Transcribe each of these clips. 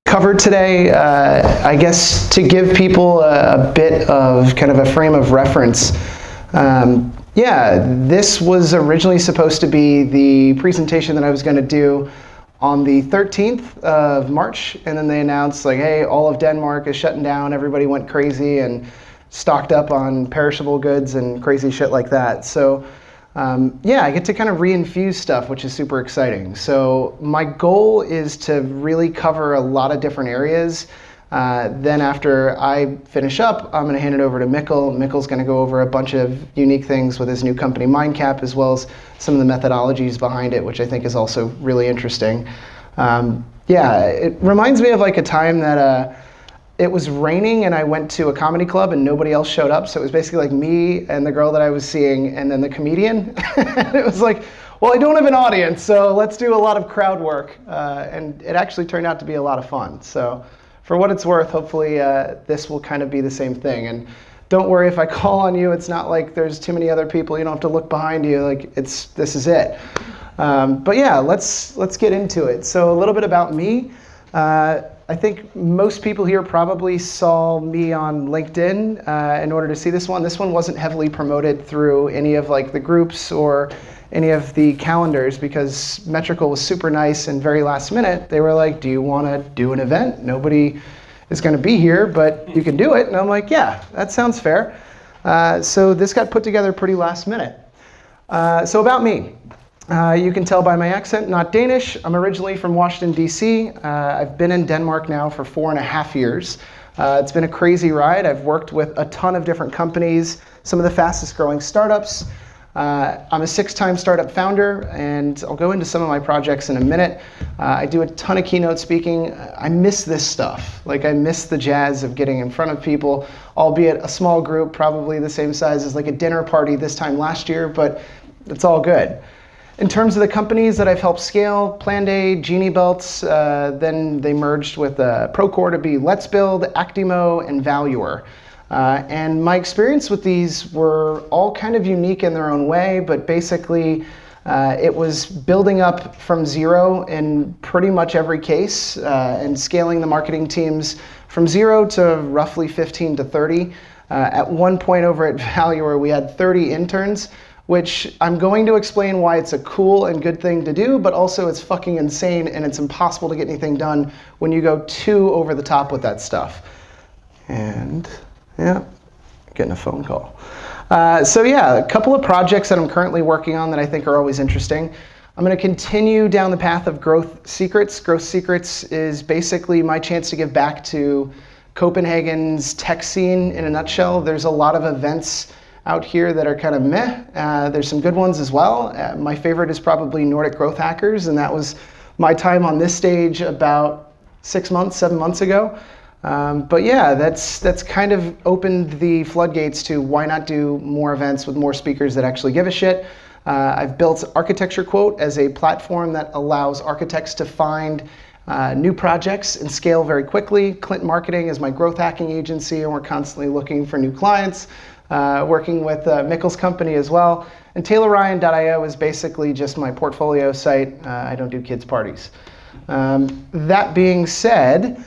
Covered today, I guess to give people a bit of kind of a frame of reference. Yeah, this was originally supposed to be the presentation that I was going to do on the 13th of March, and then they announced like, hey, all of Denmark is shutting down, everybody went crazy and stocked up on perishable goods and crazy shit like that. So yeah, I get to kind of reinfuse stuff, which is super exciting. So my goal is to really cover a lot of different areas. Then after I finish up, I'm going to hand it over to Mikkel. Mikkel's going to go over a bunch of unique things with his new company, MindCap, as well as some of the methodologies behind it, which I think is also really interesting. Yeah, it reminds me of like a time that it was raining and I went to a comedy club and nobody else showed up. So it was basically like me and the girl that I was seeing and then the comedian. It was like, well, I don't have an audience, so let's do a lot of crowd work. And it actually turned out to be a lot of fun. So for what it's worth, hopefully this will kind of be the same thing. And don't worry if I call on you. It's not like there's too many other people. You don't have to look behind you. Like this is it. But yeah, let's get into it. So a little bit about me. I think most people here probably saw me on LinkedIn in order to see this one. This one wasn't heavily promoted through any of like the groups or any of the calendars because Metrical was super nice and very last minute. They were like, do you want to do an event? Nobody is going to be here, but you can do it. And I'm like, yeah, that sounds fair. So this got put together pretty last minute. So about me. You can tell by my accent, not Danish. I'm originally from Washington, D.C. I've been in Denmark now for 4.5 years. It's been a crazy ride. I've worked with a ton of different companies, some of the fastest growing startups. I'm a 6-time startup founder, and I'll go into some of my projects in a minute. I do a ton of keynote speaking. I miss this stuff. Like I miss the jazz of getting in front of people, albeit a small group, probably the same size as like a dinner party this time last year, but it's all good. In terms of the companies that I've helped scale, Planday, Genie Belts, then they merged with Procore to be Let's Build, Actimo, and Valuer. And my experience with these were all kind of unique in their own way, but basically it was building up from zero in pretty much every case and scaling the marketing teams from 0 to roughly 15 to 30. At one point over at Valuer, we had 30 interns, which I'm going to explain why it's a cool and good thing to do, but also it's fucking insane and it's impossible to get anything done when you go too over the top with that stuff. And yeah, getting a phone call. So yeah, a couple of projects that I'm currently working on that I think are always interesting. I'm going to continue down the path of Growth Secrets. Growth Secrets is basically my chance to give back to Copenhagen's tech scene in a nutshell. There's a lot of events out here that are kind of meh. There's some good ones as well. My favorite is probably Nordic Growth Hackers, and that was my time on this stage about 7 months ago. But yeah, that's kind of opened the floodgates to why not do more events with more speakers that actually give a shit. I've built Architecture Quote as a platform that allows architects to find new projects and scale very quickly. Clint Marketing is my growth hacking agency, and we're constantly looking for new clients. Working with Mikkel's company as well. And TaylorRyan.io is basically just my portfolio site. I don't do kids' parties. That being said,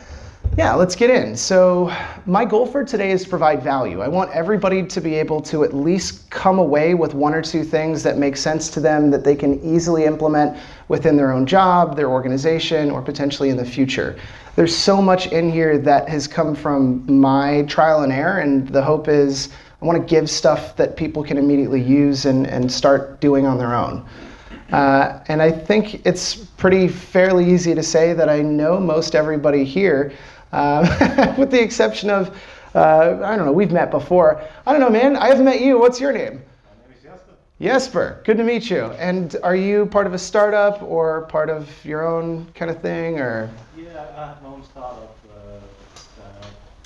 yeah, let's get in. So my goal for today is to provide value. I want everybody to be able to at least come away with 1 or 2 things that make sense to them that they can easily implement within their own job, their organization, or potentially in the future. There's so much in here that has come from my trial and error, and the hope is I want to give stuff that people can immediately use and start doing on their own. And I think it's pretty fairly easy to say that I know most everybody here, with the exception of, I don't know, we've met before. I don't know, man, I haven't met you. What's your name? My name is Jesper. Jesper, good to meet you. And are you part of a startup or part of your own kind of thing, or? Yeah, I have my own startup.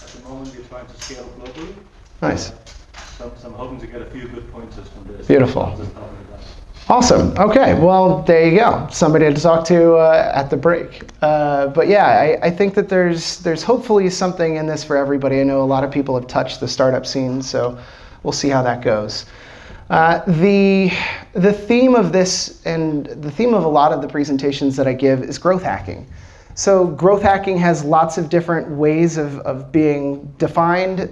At the moment, we're trying to scale globally. Nice. So I'm hoping to get a few good pointers from this. Beautiful. Awesome. Okay. Well, there you go. Somebody to talk to at the break. But yeah, I think that there's hopefully something in this for everybody. I know a lot of people have touched the startup scene, so we'll see how that goes. The theme of this and the theme of a lot of the presentations that I give is growth hacking. So growth hacking has lots of different ways of being defined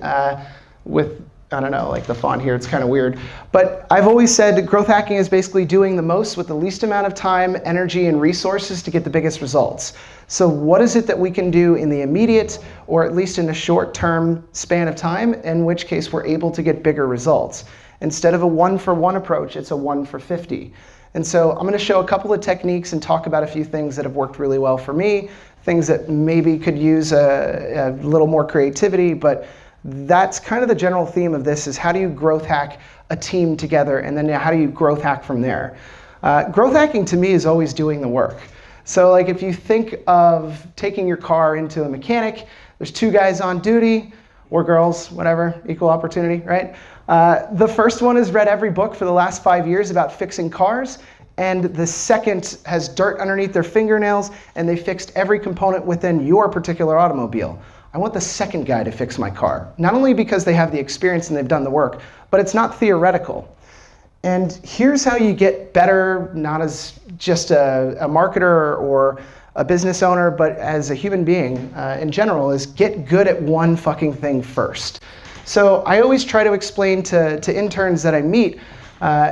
with, I don't know, like the font here, it's kind of weird. But I've always said that growth hacking is basically doing the most with the least amount of time, energy, and resources to get the biggest results. So what is it that we can do in the immediate, or at least in a short-term span of time, in which case we're able to get bigger results? Instead of a 1-for-1 approach, it's a 1 for 50. And so I'm going to show a couple of techniques and talk about a few things that have worked really well for me, things that maybe could use a little more creativity, but that's kind of the general theme of this, is how do you growth hack a team together, and then how do you growth hack from there? Growth hacking to me is always doing the work. So like if you think of taking your car into a mechanic, there's 2 guys on duty, or girls, whatever, equal opportunity, right? The first one has read every book for the last 5 years about fixing cars, and the second has dirt underneath their fingernails, and they fixed every component within your particular automobile. I want the second guy to fix my car. Not only because they have the experience and they've done the work, but it's not theoretical. And here's how you get better, not as just a marketer or a business owner, but as a human being in general, is get good at one fucking thing first. So I always try to explain to interns that I meet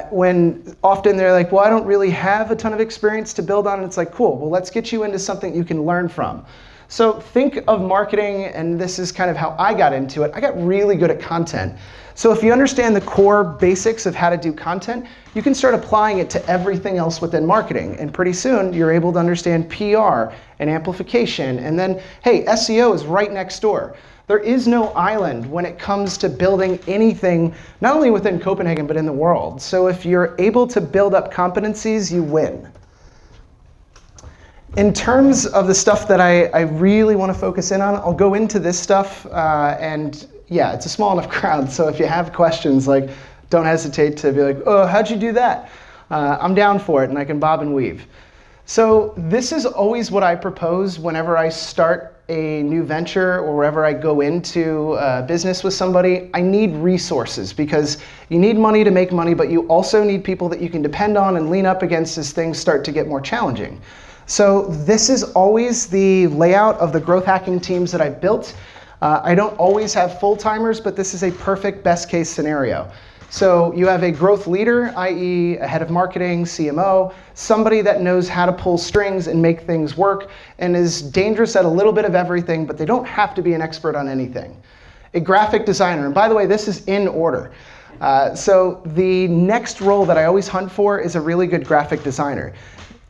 when often they're like, well, I don't really have a ton of experience to build on. And it's like, cool, well, let's get you into something you can learn from. So think of marketing, and this is kind of how I got into it. I got really good at content. So if you understand the core basics of how to do content, you can start applying it to everything else within marketing. And pretty soon, you're able to understand PR and amplification. And then, hey, SEO is right next door. There is no island when it comes to building anything, not only within Copenhagen, but in the world. So if you're able to build up competencies, you win. In terms of the stuff that I really want to focus in on, I'll go into this stuff, and yeah, it's a small enough crowd, so if you have questions, like, don't hesitate to be like, oh, how'd you do that? I'm down for it, and I can bob and weave. So this is always what I propose whenever I start a new venture or wherever I go into business with somebody. I need resources, because you need money to make money, but you also need people that you can depend on and lean up against as things start to get more challenging. So this is always the layout of the growth hacking teams that I've built. I don't always have full-timers, but this is a perfect best case scenario. So you have a growth leader, i.e. a head of marketing, CMO, somebody that knows how to pull strings and make things work and is dangerous at a little bit of everything, but they don't have to be an expert on anything. A graphic designer, and by the way, this is in order. So the next role that I always hunt for is a really good graphic designer.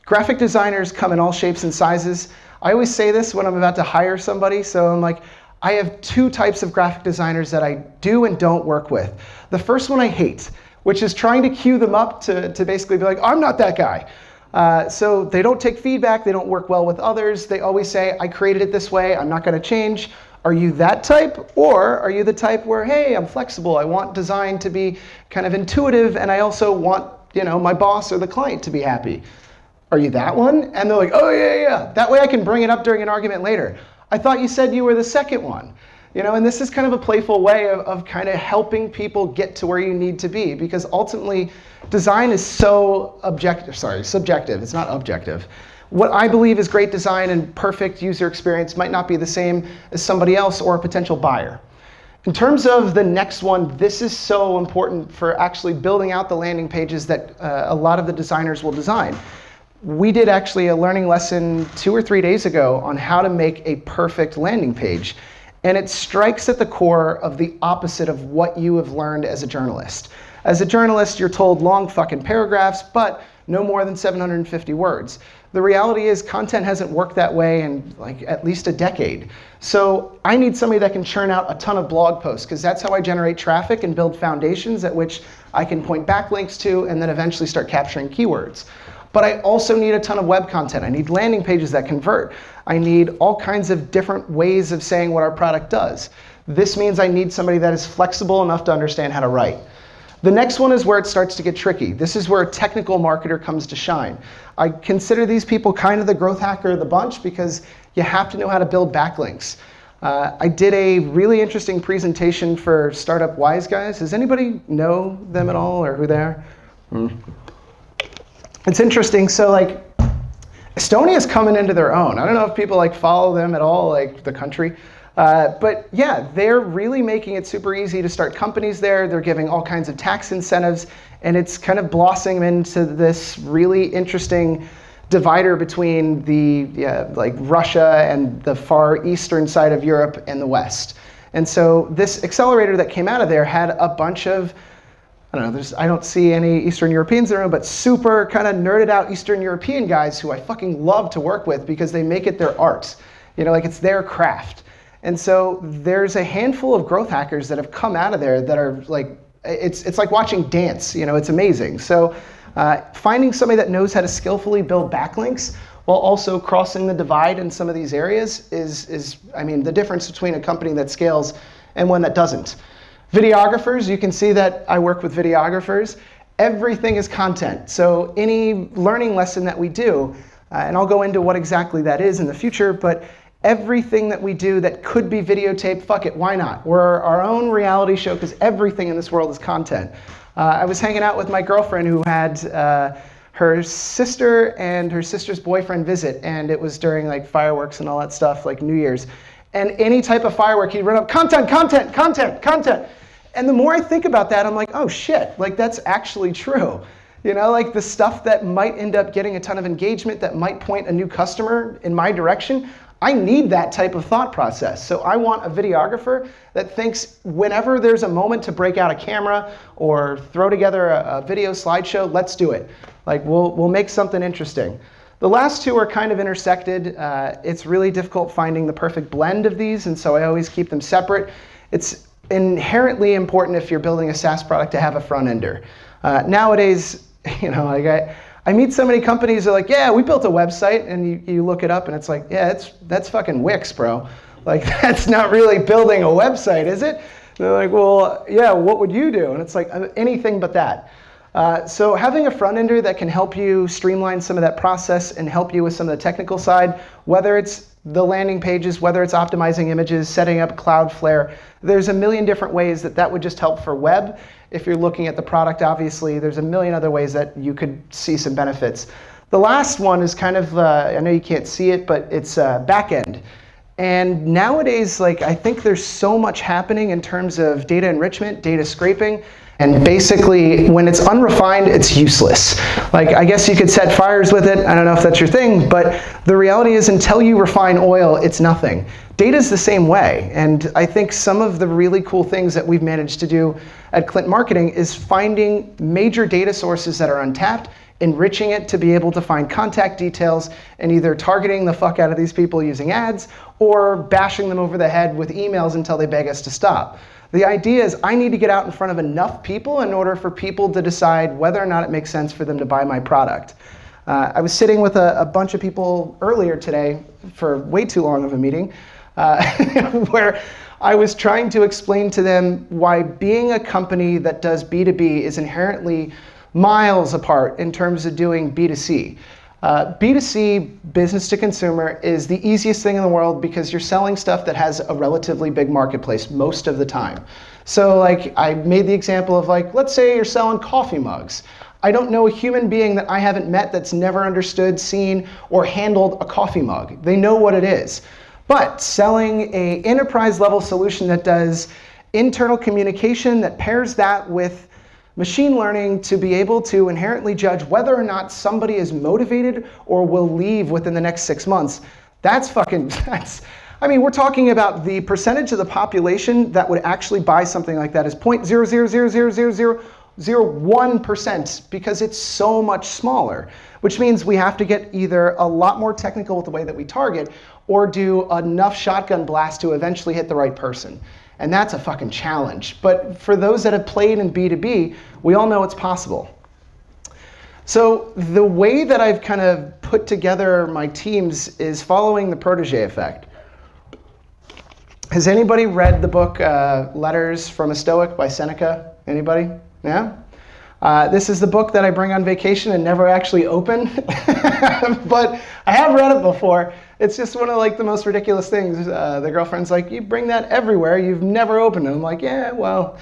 Graphic designers come in all shapes and sizes. I always say this when I'm about to hire somebody, so I'm like, I have 2 types of graphic designers that I do and don't work with. The first one I hate, which is trying to cue them up to basically be like, I'm not that guy. So they don't take feedback, they don't work well with others. They always say, I created it this way, I'm not gonna change. Are you that type? Or are you the type where, hey, I'm flexible, I want design to be kind of intuitive, and I also want, my boss or the client to be happy? Are you that one? And they're like, oh yeah. That way I can bring it up during an argument later. I thought you said you were the second one. And this is kind of a playful way of kind of helping people get to where you need to be, because ultimately design is so subjective, it's not objective. What I believe is great design and perfect user experience might not be the same as somebody else or a potential buyer. In terms of the next one, this is so important for actually building out the landing pages that a lot of the designers will design. We did actually a learning lesson 2 or 3 days ago on how to make a perfect landing page. And it strikes at the core of the opposite of what you have learned as a journalist. As a journalist, you're told long fucking paragraphs, but no more than 750 words. The reality is content hasn't worked that way in like at least a decade. So I need somebody that can churn out a ton of blog posts, because that's how I generate traffic and build foundations at which I can point backlinks to and then eventually start capturing keywords. But I also need a ton of web content. I need landing pages that convert. I need all kinds of different ways of saying what our product does. This means I need somebody that is flexible enough to understand how to write. The next one is where it starts to get tricky. This is where a technical marketer comes to shine. I consider these people kind of the growth hacker of the bunch because you have to know how to build backlinks. I did a really interesting presentation for Startup Wise Guys. Does anybody know them at all or who they are? It's interesting. So like, Estonia's coming into their own. I don't know if people like follow them at all, like the country. But yeah, they're really making it super easy to start companies there. They're giving all kinds of tax incentives, and it's kind of blossoming into this really interesting divider between the like Russia and the far eastern side of Europe and the West. And so this accelerator that came out of there had a bunch of, I don't know, I don't see any Eastern Europeans in the room, but super kind of nerded out Eastern European guys who I fucking love to work with because they make it their art. You know, like it's their craft. And so there's a handful of growth hackers that have come out of there that are like, it's like watching dance, you know, it's amazing. So finding somebody that knows how to skillfully build backlinks while also crossing the divide in some of these areas is I mean, the difference between a company that scales and one that doesn't. Videographers, you can see that I work with videographers. Everything is content. So any learning lesson that we do, and I'll go into what exactly that is in the future, but everything that we do that could be videotaped, fuck it, why not? We're our own reality show because everything in this world is content. I was hanging out with my girlfriend who had her sister and her sister's boyfriend visit, and it was during like fireworks and all that stuff, like New Year's. And any type of firework, he'd run up, content, content, content, content. And the more I think about that, I'm like, oh shit, like that's actually true. You know, like the stuff that might end up getting a ton of engagement, that might point a new customer in my direction, I need that type of thought process. So I want a videographer that thinks whenever there's a moment to break out a camera or throw together a video slideshow, let's do it. Like we'll make something interesting. The last two are kind of intersected. It's really difficult finding the perfect blend of these, and so I always keep them separate. It's inherently important if you're building a SaaS product to have a front ender. Nowadays, you know, like I meet so many companies that are like, yeah, we built a website, and you look it up and it's like, yeah, that's fucking Wix, bro. Like that's not really building a website, is it? And they're like, well, yeah, what would you do? And it's like anything but that. So having a front ender that can help you streamline some of that process and help you with some of the technical side, whether it's the landing pages, whether it's optimizing images, setting up Cloudflare, there's a million different ways that would just help for web. If you're looking at the product, obviously, there's a million other ways that you could see some benefits. The last one is kind of, I know you can't see it, but it's back-end. And nowadays, like, I think there's so much happening in terms of data enrichment, data scraping, and basically, when it's unrefined, it's useless. Like, I guess you could set fires with it. I don't know if that's your thing, but the reality is until you refine oil, it's nothing. Data's the same way, and I think some of the really cool things that we've managed to do at Clint Marketing is finding major data sources that are untapped, enriching it to be able to find contact details, and either targeting the fuck out of these people using ads, or bashing them over the head with emails until they beg us to stop. The idea is I need to get out in front of enough people in order for people to decide whether or not it makes sense for them to buy my product. I was sitting with a bunch of people earlier today for way too long of a meeting where I was trying to explain to them why being a company that does B2B is inherently miles apart in terms of doing B2C. B2C, business to consumer, is the easiest thing in the world because you're selling stuff that has a relatively big marketplace most of the time. So like I made the example of like, let's say you're selling coffee mugs. I don't know a human being that I haven't met that's never understood, seen, or handled a coffee mug. They know what it is. But selling a enterprise level solution that does internal communication, that pairs that with machine learning to be able to inherently judge whether or not somebody is motivated or will leave within the next 6 months, I mean, we're talking about the percentage of the population that would actually buy something like that is 0.0000001% because it's so much smaller, which means we have to get either a lot more technical with the way that we target or do enough shotgun blast to eventually hit the right person. And that's a fucking challenge. But for those that have played in B2B, we all know it's possible. So the way that I've kind of put together my teams is following the protege effect. Has anybody read the book Letters from a Stoic by Seneca? Anybody? Yeah? This is the book that I bring on vacation and never actually open, but I have read it before. It's just one of like the most ridiculous things. The girlfriend's like, you bring that everywhere, you've never opened it. I'm like, yeah, well.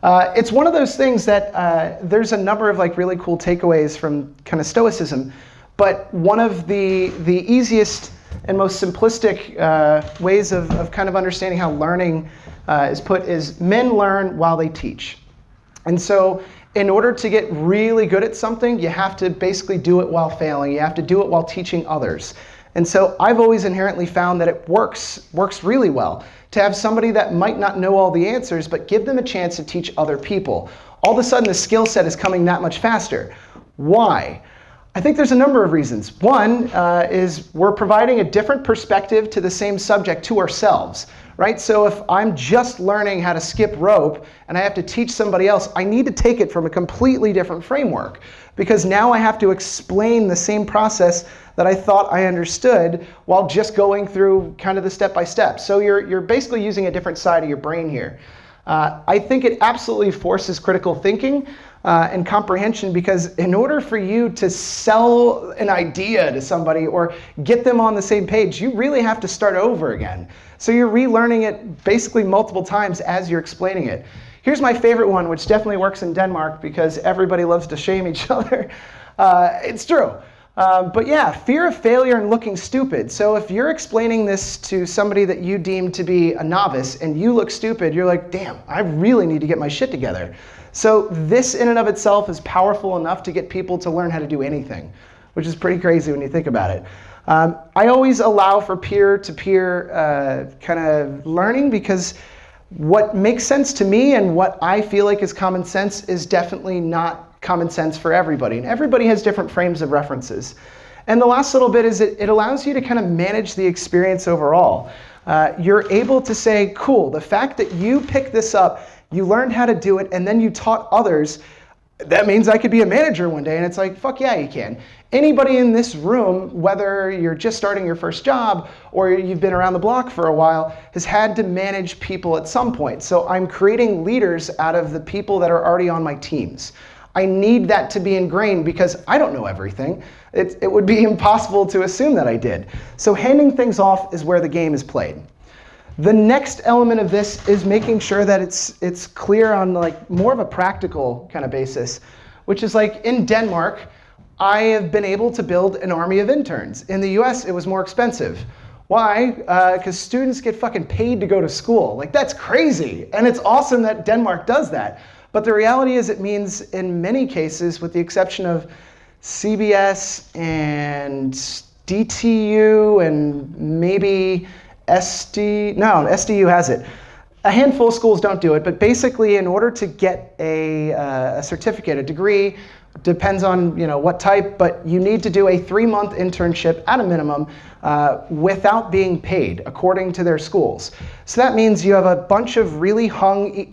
It's one of those things that there's a number of like really cool takeaways from kind of Stoicism, but one of the easiest and most simplistic ways of kind of understanding how learning is put is men learn while they teach. And so in order to get really good at something, you have to basically do it while failing. You have to do it while teaching others. And so I've always inherently found that it works really well to have somebody that might not know all the answers, but give them a chance to teach other people. All of a sudden, the skill set is coming that much faster. Why? I think there's a number of reasons. One is we're providing a different perspective to the same subject to ourselves, right? So if I'm just learning how to skip rope and I have to teach somebody else, I need to take it from a completely different framework, because now I have to explain the same process that I thought I understood while just going through kind of the step-by-step. So you're basically using a different side of your brain here. I think it absolutely forces critical thinking and comprehension, because in order for you to sell an idea to somebody or get them on the same page, you really have to start over again. So you're relearning it basically multiple times as you're explaining it. Here's my favorite one, which definitely works in Denmark because everybody loves to shame each other. It's true. But yeah, fear of failure and looking stupid. So if you're explaining this to somebody that you deem to be a novice and you look stupid, you're like, damn, I really need to get my shit together. So this in and of itself is powerful enough to get people to learn how to do anything, which is pretty crazy when you think about it. I always allow for peer-to-peer kind of learning, because what makes sense to me and what I feel like is common sense is definitely not common sense for everybody. And everybody has different frames of references. And the last little bit is it allows you to kind of manage the experience overall. You're able to say, cool, the fact that you picked this up, you learned how to do it, and then you taught others, that means I could be a manager one day. And it's like, fuck yeah, you can. Anybody in this room, whether you're just starting your first job or you've been around the block for a while, has had to manage people at some point. So I'm creating leaders out of the people that are already on my teams. I need that to be ingrained because I don't know everything. It would be impossible to assume that I did. So handing things off is where the game is played. The next element of this is making sure that it's clear on like more of a practical kind of basis, which is like in Denmark, I have been able to build an army of interns. In the US, it was more expensive. Why? Because students get fucking paid to go to school. Like, that's crazy. And it's awesome that Denmark does that. But the reality is it means in many cases, with the exception of CBS and DTU and maybe SDU has it. A handful of schools don't do it, but basically in order to get a certificate, a degree, depends on what type, but you need to do a 3-month internship at a minimum without being paid, according to their schools. So that means you have a bunch of really hungry,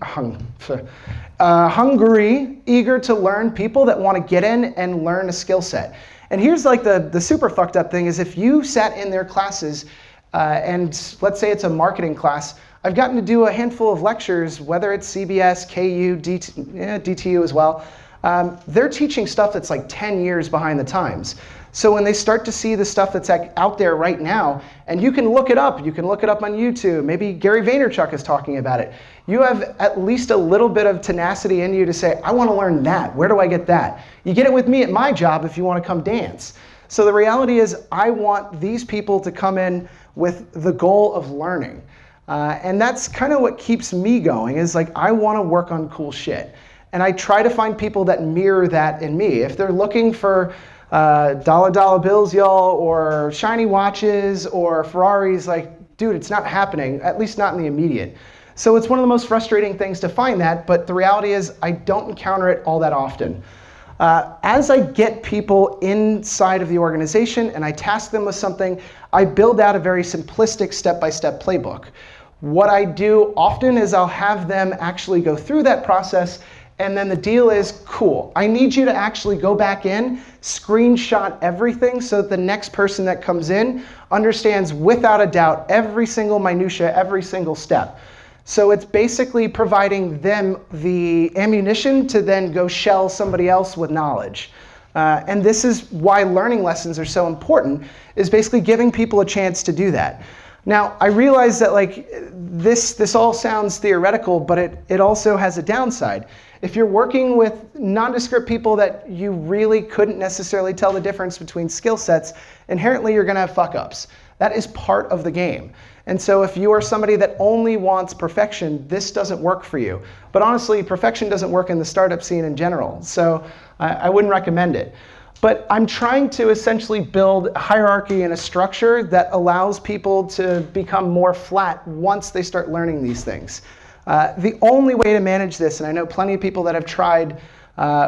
eager to learn people that want to get in and learn a skill set. And here's like the super fucked up thing is if you sat in their classes and let's say it's a marketing class, I've gotten to do a handful of lectures, whether it's CBS, KU, DTU as well. They're teaching stuff that's like 10 years behind the times. So when they start to see the stuff that's out there right now, and you can look it up on YouTube, maybe Gary Vaynerchuk is talking about it, you have at least a little bit of tenacity in you to say, I want to learn that. Where do I get that? You get it with me at my job if you want to come dance. So the reality is I want these people to come in with the goal of learning. And that's kind of what keeps me going, is like I want to work on cool shit. And I try to find people that mirror that in me. If they're looking for dollar bills, y'all, or shiny watches, or Ferraris, like, dude, it's not happening, at least not in the immediate. So it's one of the most frustrating things to find that, but the reality is I don't encounter it all that often. As I get people inside of the organization and I task them with something, I build out a very simplistic step-by-step playbook. What I do often is I'll have them actually go through that process And then the deal is, cool, I need you to actually go back in, screenshot everything so that the next person that comes in understands without a doubt every single minutia, every single step. So it's basically providing them the ammunition to then go shell somebody else with knowledge. And this is why learning lessons are so important, is basically giving people a chance to do that. Now, I realize that like this all sounds theoretical, but it also has a downside. If you're working with nondescript people that you really couldn't necessarily tell the difference between skill sets, inherently you're going to have fuck-ups. That is part of the game. And so if you are somebody that only wants perfection, this doesn't work for you. But honestly, perfection doesn't work in the startup scene in general, so I wouldn't recommend it. But I'm trying to essentially build a hierarchy and a structure that allows people to become more flat once they start learning these things. The only way to manage this, and I know plenty of people that have tried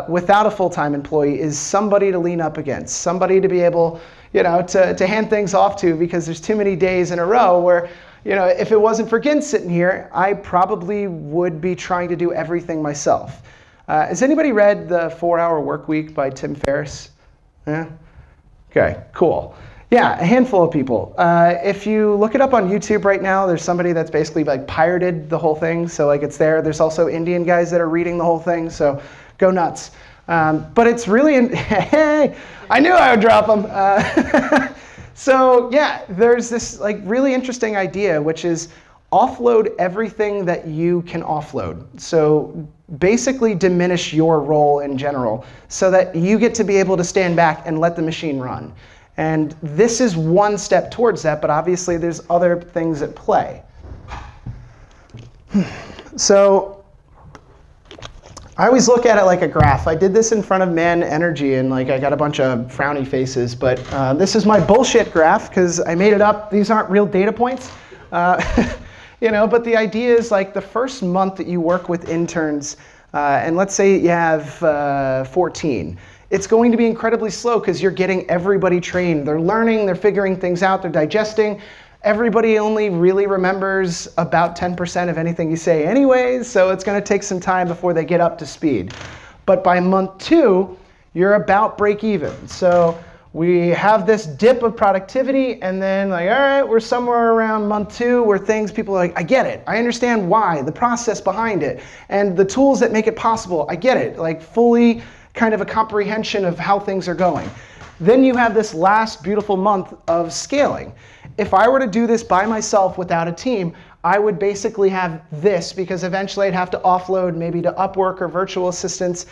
without a full-time employee, is somebody to lean up against, somebody to be able, to hand things off to, because there's too many days in a row where, if it wasn't for Gin sitting here, I probably would be trying to do everything myself. Has anybody read The 4-Hour Workweek by Tim Ferriss? Yeah? Okay, cool. Yeah, a handful of people. If you look it up on YouTube right now, there's somebody that's basically like pirated the whole thing, so like it's there. There's also Indian guys that are reading the whole thing, so go nuts. But it's really, hey, I knew I would drop them. So yeah, there's this like really interesting idea, which is offload everything that you can offload. So basically diminish your role in general so that you get to be able to stand back and let the machine run. And this is one step towards that, but obviously there's other things at play. So I always look at it like a graph. I did this in front of Man Energy, and like I got a bunch of frowny faces, but this is my bullshit graph because I made it up. These aren't real data points. But the idea is like the first month that you work with interns, and let's say you have 14, it's going to be incredibly slow because you're getting everybody trained. They're learning, they're figuring things out, they're digesting. Everybody only really remembers about 10% of anything you say anyways, so it's going to take some time before they get up to speed. But by month 2, you're about break even. So we have this dip of productivity, and then like, all right, we're somewhere around month 2 where people are like, I get it. I understand why, the process behind it, and the tools that make it possible. I get it, like fully kind of a comprehension of how things are going. Then you have this last beautiful month of scaling. If I were to do this by myself without a team, I would basically have this, because eventually I'd have to offload maybe to Upwork or virtual assistants,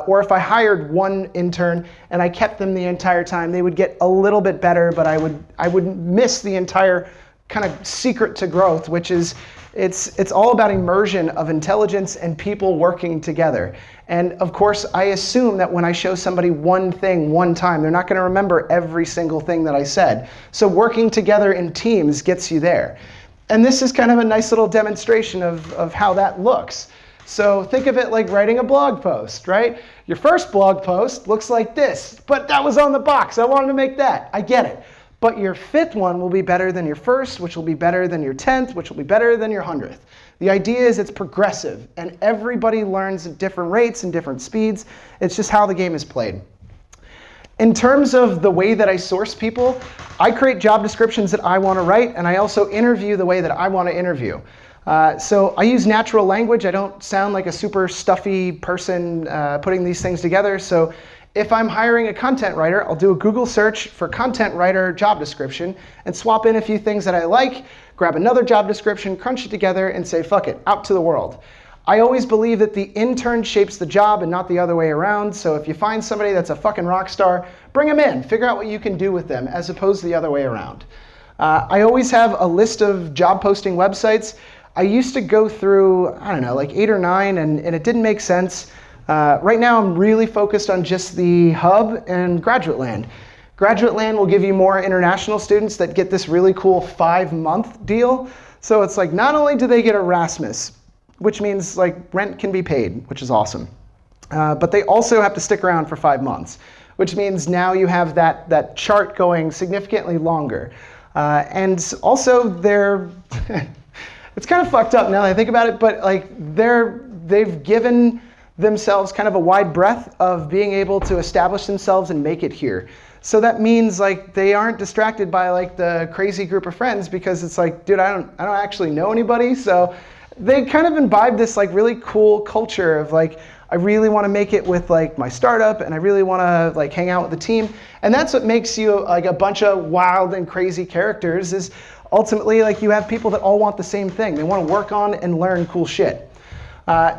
or if I hired one intern and I kept them the entire time, they would get a little bit better, but I would miss the entire kind of secret to growth, which is it's all about immersion of intelligence and people working together. And of course, I assume that when I show somebody one thing one time, they're not going to remember every single thing that I said. So working together in teams gets you there. And this is kind of a nice little demonstration of how that looks. So think of it like writing a blog post, right? Your first blog post looks like this, but that was on the box. I wanted to make that. I get it. But your 5th one will be better than your 1st, which will be better than your 10th, which will be better than your 100th. The idea is it's progressive, and everybody learns at different rates and different speeds. It's just how the game is played. In terms of the way that I source people, I create job descriptions that I want to write, and I also interview the way that I want to interview. So I use natural language. I don't sound like a super stuffy person putting these things together. So if I'm hiring a content writer, I'll do a Google search for content writer job description and swap in a few things that I like, grab another job description, crunch it together, and say, fuck it, out to the world. I always believe that the intern shapes the job and not the other way around. So if you find somebody that's a fucking rock star, bring them in. Figure out what you can do with them as opposed to the other way around. I always have a list of job posting websites. I used to go through, I don't know, like 8 or 9, and it didn't make sense. Right now I'm really focused on just the Hub and Graduate Land. Graduate Land will give you more international students that get this really cool 5-month deal. So it's like not only do they get Erasmus, which means like rent can be paid, which is awesome. But they also have to stick around for 5 months, which means now you have that chart going significantly longer. And also they're, it's kind of fucked up now that I think about it, but like they've given themselves kind of a wide breadth of being able to establish themselves and make it here. So that means like they aren't distracted by like the crazy group of friends, because it's like, dude, I don't actually know anybody. So they kind of imbibe this like really cool culture of like, I really want to make it with like my startup, and I really want to like hang out with the team. And that's what makes you like a bunch of wild and crazy characters, is ultimately like you have people that all want the same thing. They want to work on and learn cool shit.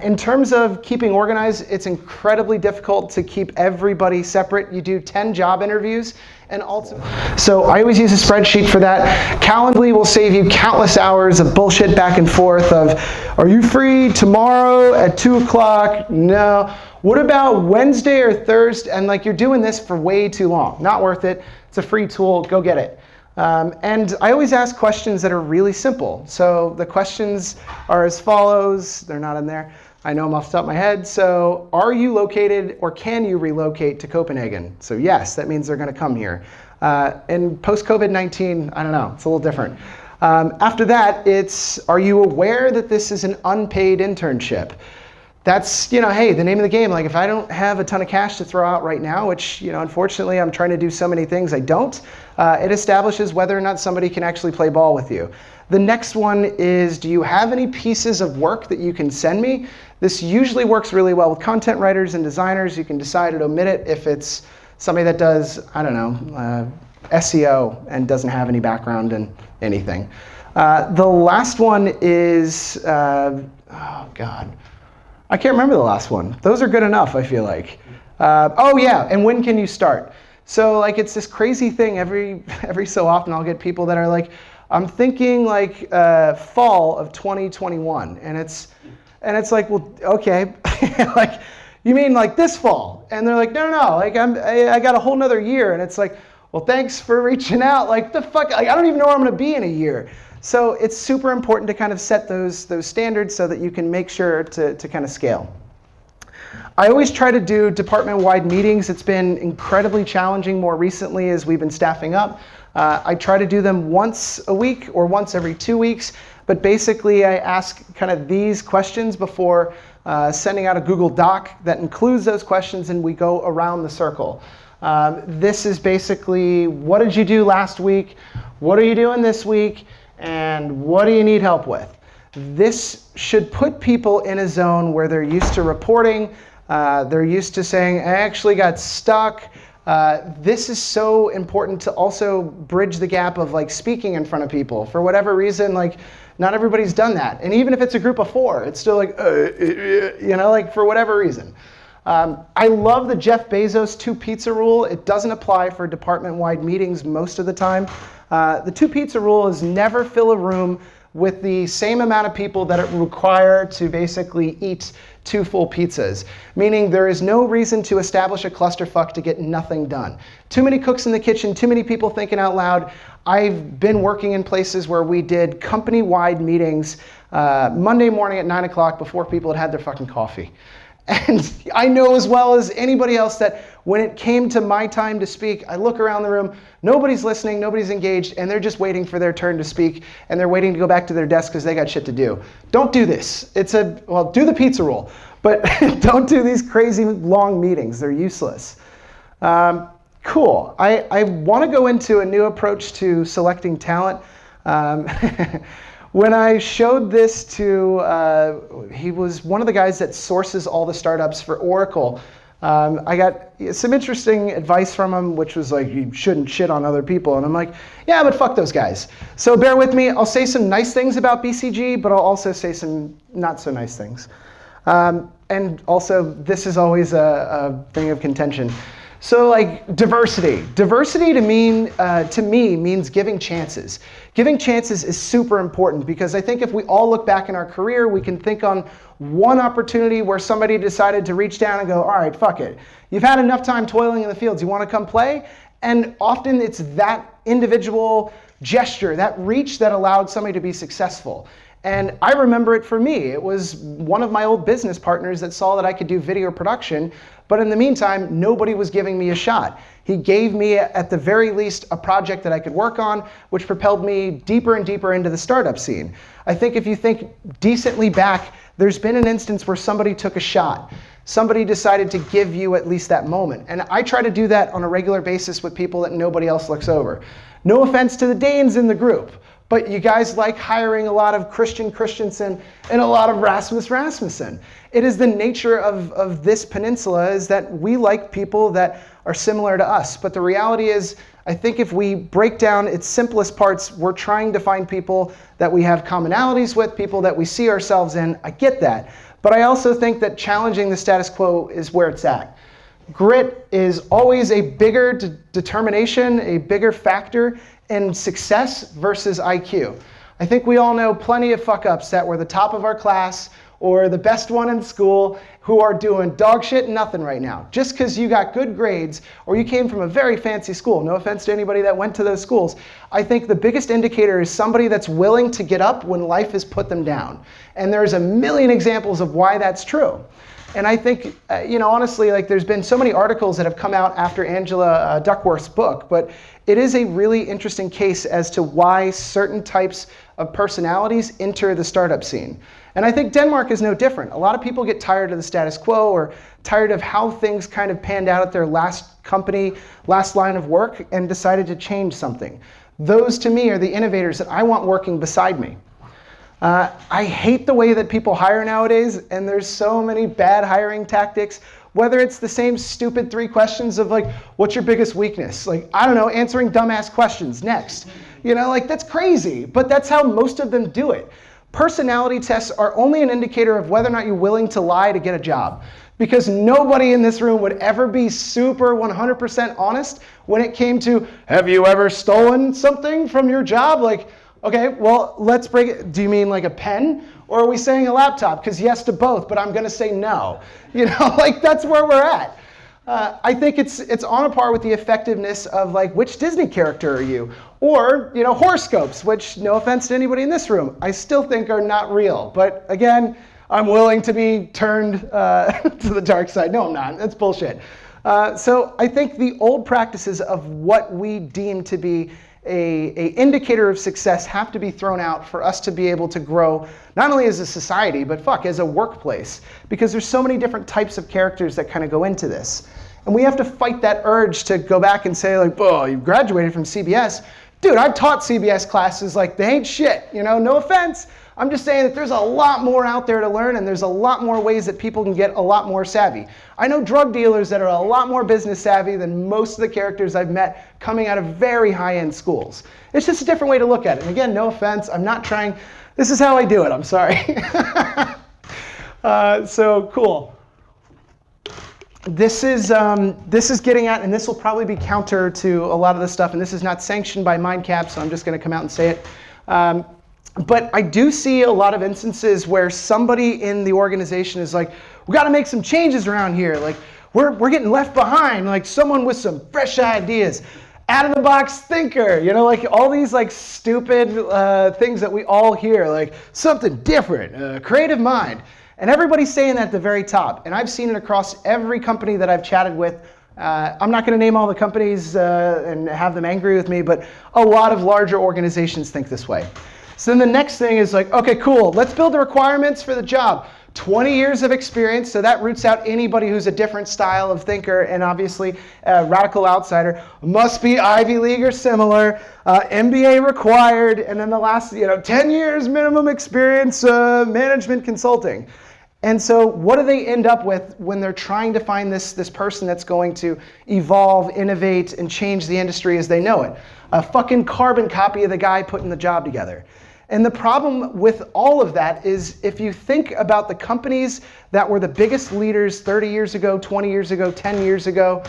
In terms of keeping organized, it's incredibly difficult to keep everybody separate. You do 10 job interviews, and ultimately, so I always use a spreadsheet for that. Calendly will save you countless hours of bullshit back and forth of, are you free tomorrow at 2 o'clock? No. What about Wednesday or Thursday? And like, you're doing this for way too long. Not worth it. It's a free tool. Go get it. And I always ask questions that are really simple. So the questions are as follows. They're not in there. I know them off the top of my head. So are you located, or can you relocate to Copenhagen? So yes, that means they're going to come here. And post-COVID-19, I don't know, it's a little different. After that, it's, are you aware that this is an unpaid internship? That's, you know, hey, the name of the game. Like, if I don't have a ton of cash to throw out right now, which, you know, unfortunately I'm trying to do so many things I don't, it establishes whether or not somebody can actually play ball with you. The next one is, do you have any pieces of work that you can send me? This usually works really well with content writers and designers. You can decide to omit it if it's somebody that does, I don't know, SEO and doesn't have any background in anything. The last one is, oh God. I can't remember the last one. Those are good enough, I feel like. Oh yeah, and when can you start? So like, it's this crazy thing every so often I'll get people that are like, I'm thinking like fall of 2021, and it's like, well, okay, like, you mean like this fall? And they're like, no, like I got a whole nother year, and it's like, well, thanks for reaching out. Like, the fuck, like, I don't even know where I'm gonna be in a year. So it's super important to kind of set those standards so that you can make sure to kind of scale. I always try to do department-wide meetings. It's been incredibly challenging more recently as we've been staffing up. I try to do them once a week or once every 2 weeks, but basically I ask kind of these questions before sending out a Google Doc that includes those questions, and we go around the circle. This is basically, what did you do last week? What are you doing this week? And what do you need help with? This should put people in a zone where they're used to reporting. They're used to saying, I actually got stuck. This is so important to also bridge the gap of like speaking in front of people. For whatever reason, like, not everybody's done that. And even if it's a group of 4, it's still like, you know, like, for whatever reason. I love the Jeff Bezos 2 pizza rule. It doesn't apply for department-wide meetings most of the time. The 2 pizza rule is never fill a room with the same amount of people that it require to basically eat 2 full pizzas. Meaning there is no reason to establish a clusterfuck to get nothing done. Too many cooks in the kitchen, too many people thinking out loud. I've been working in places where we did company-wide meetings Monday morning at 9 o'clock before people had had their fucking coffee. And I know as well as anybody else that when it came to my time to speak, I look around the room, nobody's listening, nobody's engaged, and they're just waiting for their turn to speak, and they're waiting to go back to their desk because they got shit to do. Don't do this. Well, do the pizza rule, but don't do these crazy long meetings. They're useless. Cool. I want to go into a new approach to selecting talent. When I showed this to, he was one of the guys that sources all the startups for Oracle. I got some interesting advice from him, which was like, you shouldn't shit on other people. And I'm like, yeah, but fuck those guys. So bear with me. I'll say some nice things about BCG, but I'll also say some not so nice things. And also, this is always a thing of contention. So like diversity. Diversity to me means giving chances. Giving chances is super important because I think if we all look back in our career, we can think on one opportunity where somebody decided to reach down and go, all right, fuck it. You've had enough time toiling in the fields. You want to come play? And often it's that individual gesture, that reach that allowed somebody to be successful. And I remember it for me. It was one of my old business partners that saw that I could do video production, but in the meantime, nobody was giving me a shot. He gave me, at the very least, a project that I could work on, which propelled me deeper and deeper into the startup scene. I think if you think decently back, there's been an instance where somebody took a shot. somebody decided to give you at least that moment. And I try to do that on a regular basis with people that nobody else looks over. No offense to the Danes in the group, but you guys like hiring a lot of Christian Christensen and a lot of Rasmus Rasmussen. It is the nature of this peninsula is that we like people that are similar to us. But the reality is, I think if we break down its simplest parts, we're trying to find people that we have commonalities with, people that we see ourselves in. I get that. But I also think that challenging the status quo is where it's at. Grit is always a bigger determination, a bigger factor in success versus IQ. I think we all know plenty of fuck-ups that were the top of our class or the best one in school who are doing dog shit and nothing right now. Just because you got good grades or you came from a very fancy school, no offense to anybody that went to those schools, I think the biggest indicator is somebody that's willing to get up when life has put them down. And there's a million examples of why that's true. And I think, honestly, like there's been so many articles that have come out after Angela Duckworth's book, but it is a really interesting case as to why certain types of personalities enter the startup scene. And I think Denmark is no different. A lot of people get tired of the status quo or tired of how things kind of panned out at their last company, last line of work, and decided to change something. Those, to me, are the innovators that I want working beside me. I hate the way that people hire nowadays, and there's so many bad hiring tactics, whether it's the same stupid 3 questions of like, what's your biggest weakness? Like, I don't know, answering dumbass questions next. That's crazy, but that's how most of them do it. Personality tests are only an indicator of whether or not you're willing to lie to get a job. Because nobody in this room would ever be super 100% honest when it came to, have you ever stolen something from your job? Like, okay, well, let's break it. Do you mean like a pen? Or are we saying a laptop? Because yes to both, but I'm going to say no. That's where we're at. I think it's on a par with the effectiveness of like, which Disney character are you? Or, horoscopes, which, no offense to anybody in this room, I still think are not real. But again, I'm willing to be turned to the dark side. No, I'm not. That's bullshit. So I think the old practices of what we deem to be a indicator of success have to be thrown out for us to be able to grow, not only as a society, but as a workplace. Because there's so many different types of characters that kind of go into this. And we have to fight that urge to go back and say like, oh, you graduated from CBS. Dude, I've taught CBS classes like they ain't shit, no offense. I'm just saying that there's a lot more out there to learn, and there's a lot more ways that people can get a lot more savvy. I know drug dealers that are a lot more business savvy than most of the characters I've met coming out of very high-end schools. It's just a different way to look at it. And again, no offense, I'm not trying, this is how I do it, I'm sorry. So cool. This is getting at, and this will probably be counter to a lot of this stuff, and this is not sanctioned by MindCap, so I'm just going to come out and say it. But I do see a lot of instances where somebody in the organization is like, we got to make some changes around here. Like, we're getting left behind. Like, someone with some fresh ideas, out-of-the-box thinker. Like all these like stupid things that we all hear, like something different, creative mind. And everybody's saying that at the very top. And I've seen it across every company that I've chatted with. I'm not going to name all the companies and have them angry with me, but a lot of larger organizations think this way. So then the next thing is like, okay, cool, let's build the requirements for the job. 20 years of experience, so that roots out anybody who's a different style of thinker, and obviously a radical outsider. Must be Ivy League or similar, MBA required, and then the last 10 years minimum experience, management consulting. And so what do they end up with when they're trying to find this person that's going to evolve, innovate, and change the industry as they know it? A fucking carbon copy of the guy putting the job together. And the problem with all of that is if you think about the companies that were the biggest leaders 30 years ago, 20 years ago, 10 years ago,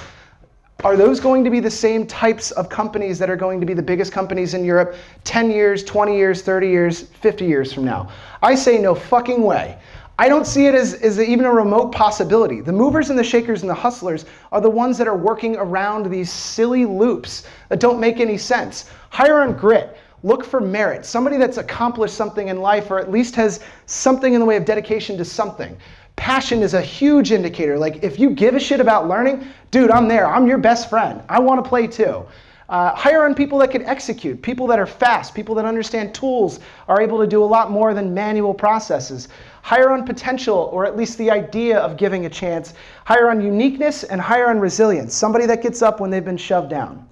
are those going to be the same types of companies that are going to be the biggest companies in Europe 10 years, 20 years, 30 years, 50 years from now? I say no fucking way. I don't see it as even a remote possibility. The movers and the shakers and the hustlers are the ones that are working around these silly loops that don't make any sense. Hire on grit. Look for merit. Somebody that's accomplished something in life or at least has something in the way of dedication to something. Passion is a huge indicator. Like if you give a shit about learning, dude, I'm there. I'm your best friend. I want to play too. Hire on people that can execute, people that are fast, people that understand tools, are able to do a lot more than manual processes. Hire on potential, or at least the idea of giving a chance. Hire on uniqueness and hire on resilience, somebody that gets up when they've been shoved down.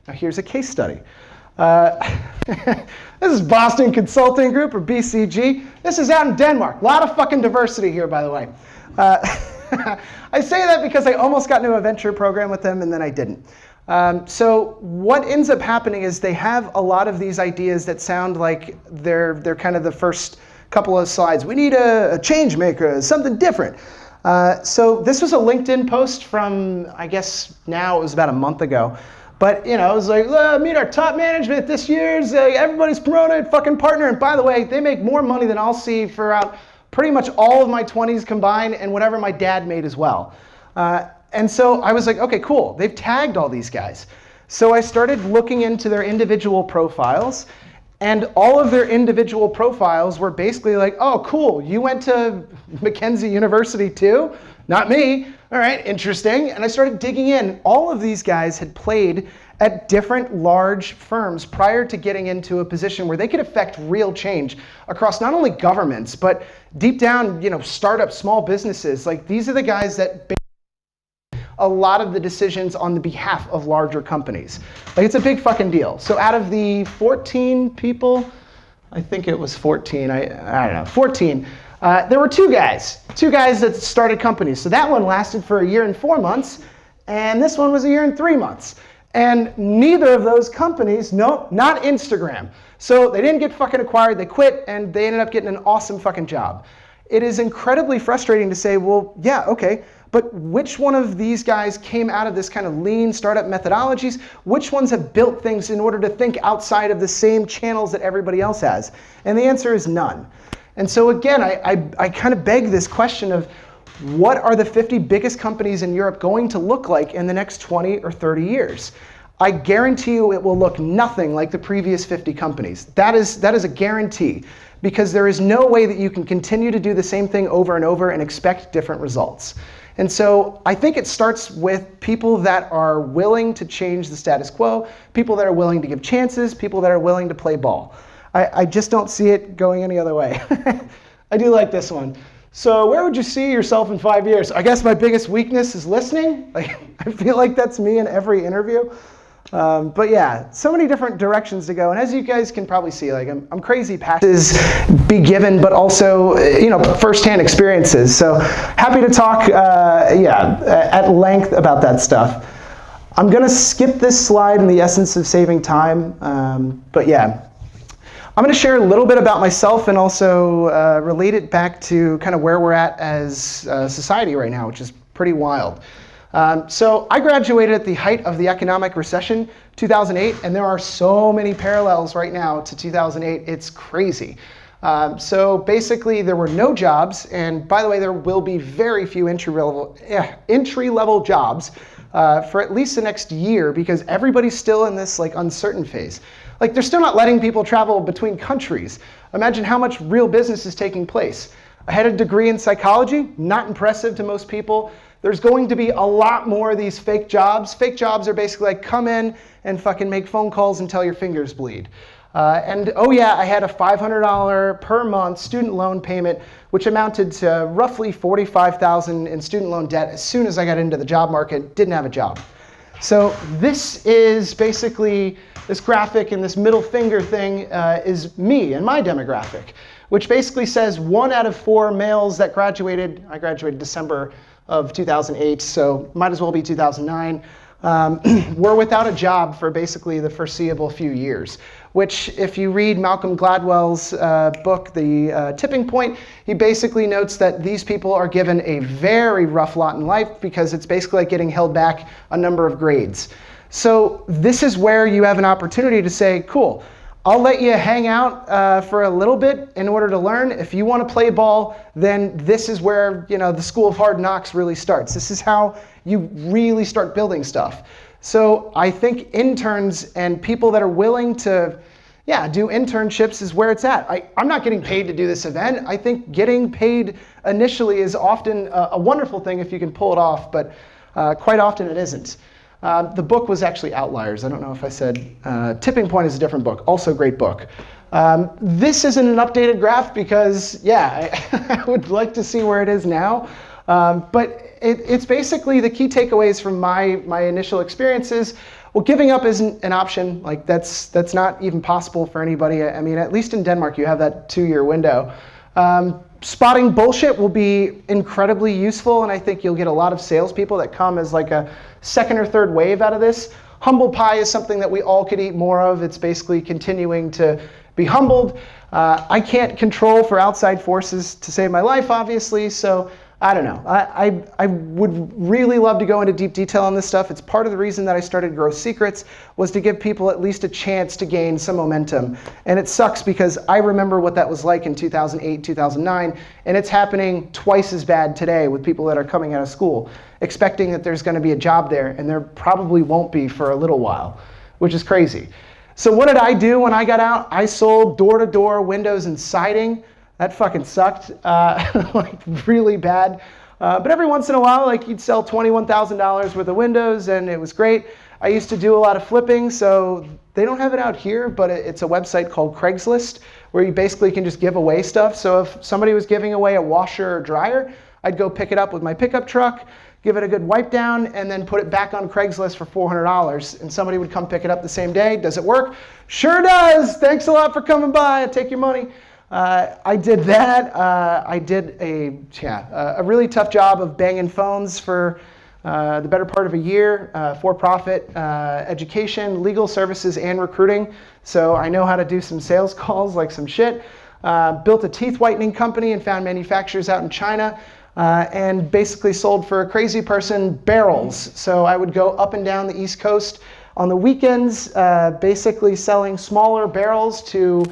Now here's a case study. This is Boston Consulting Group, or BCG. This is out in Denmark. A lot of fucking diversity here, by the way. I say that because I almost got into a venture program with them and then I didn't. So what ends up happening is they have a lot of these ideas that sound like they're kind of the first couple of slides. We need a change maker, something different. So this was a LinkedIn post from, I guess now it was about a month ago. But it was like, meet our top management this year's, everybody's promoted, fucking partner. And by the way, they make more money than I'll see throughout pretty much all of my 20s combined and whatever my dad made as well. And so I was like, okay, cool. They've tagged all these guys. So I started looking into their individual profiles, and all of their individual profiles were basically like, oh, cool, you went to Mackenzie University too? Not me. All right, interesting. And I started digging in. All of these guys had played at different large firms prior to getting into a position where they could affect real change across not only governments, but deep down, startup, small businesses. Like, these are the guys that a lot of the decisions on the behalf of larger companies. Like, it's a big fucking deal. So out of the 14 people, I think it was 14, I don't know, 14, there were two guys that started companies. So that one lasted for 1 year and 4 months, and this one was 1 year and 3 months. And neither of those companies, nope, not Instagram. So they didn't get fucking acquired, they quit, and they ended up getting an awesome fucking job. It is incredibly frustrating to say, well, yeah, okay, but which one of these guys came out of this kind of lean startup methodologies? Which ones have built things in order to think outside of the same channels that everybody else has? And the answer is none. And so again, I kind of beg this question of, what are the 50 biggest companies in Europe going to look like in the next 20 or 30 years? I guarantee you it will look nothing like the previous 50 companies. That is a guarantee, because there is no way that you can continue to do the same thing over and over and expect different results. And so I think it starts with people that are willing to change the status quo, people that are willing to give chances, people that are willing to play ball. I just don't see it going any other way. I do like this one. So where would you see yourself in 5 years? I guess my biggest weakness is listening. Like, I feel like that's me in every interview. But yeah, so many different directions to go. And as you guys can probably see, like, I'm crazy passionate, be given, but also, firsthand experiences. So happy to talk, at length about that stuff. I'm gonna skip this slide in the essence of saving time, but yeah. I'm going to share a little bit about myself and also relate it back to kind of where we're at as society right now, which is pretty wild. So I graduated at the height of the economic recession, 2008, and there are so many parallels right now to 2008. It's crazy. So basically, there were no jobs, and by the way, there will be very few entry-level jobs for at least the next year, because everybody's still in this uncertain phase. Like, they're still not letting people travel between countries. Imagine how much real business is taking place. I had a degree in psychology, not impressive to most people. There's going to be a lot more of these fake jobs. Fake jobs are basically like, come in and fucking make phone calls until your fingers bleed. And oh yeah, I had a $500 per month student loan payment, which amounted to roughly $45,000 in student loan debt as soon as I got into the job market, didn't have a job. So this is basically, this graphic and this middle finger thing is me and my demographic, which basically says 1 out of 4 males that graduated, I graduated December of 2008, so might as well be 2009, were without a job for basically the foreseeable few years. Which, if you read Malcolm Gladwell's book, The Tipping Point, he basically notes that these people are given a very rough lot in life because it's basically like getting held back a number of grades. So this is where you have an opportunity to say, cool, I'll let you hang out for a little bit in order to learn. If you want to play ball, then this is where the school of hard knocks really starts. This is how you really start building stuff. So I think interns and people that are willing to do internships is where it's at. I'm not getting paid to do this event. I think getting paid initially is often a wonderful thing if you can pull it off, but quite often it isn't. The book was actually Outliers. I don't know if I said Tipping Point is a different book, also great book. This isn't an updated graph because, yeah, I would like to see where it is now. But it's basically the key takeaways from my initial experiences. Well, giving up isn't an option. Like that's not even possible for anybody. I mean, at least in Denmark, you have that 2-year window. Spotting bullshit will be incredibly useful, and I think you'll get a lot of salespeople that come as like a second or third wave out of this. Humble pie is something that we all could eat more of. It's basically continuing to be humbled. I can't control for outside forces to save my life, obviously, so I don't know. I would really love to go into deep detail on this stuff. It's part of the reason that I started Growth Secrets, was to give people at least a chance to gain some momentum. And it sucks because I remember what that was like in 2008, 2009, and it's happening twice as bad today with people that are coming out of school, expecting that there's going to be a job there, and there probably won't be for a little while, which is crazy. So what did I do when I got out? I sold door-to-door windows and siding. That fucking sucked, like really bad. But every once in a while, like you'd sell $21,000 worth of windows, and it was great. I used to do a lot of flipping, so they don't have it out here, but it's a website called Craigslist, where you basically can just give away stuff. So if somebody was giving away a washer or dryer, I'd go pick it up with my pickup truck, give it a good wipe down, and then put it back on Craigslist for $400. And somebody would come pick it up the same day. Does it work? Sure does. Thanks a lot for coming by. I'll take your money. I did that. I did a really tough job of banging phones for the better part of a year, for-profit education, legal services, and recruiting. So I know how to do some sales calls like some shit. Built a teeth whitening company and found manufacturers out in China. And basically sold for a crazy person barrels. So I would go up and down the East Coast on the weekends, basically selling smaller barrels to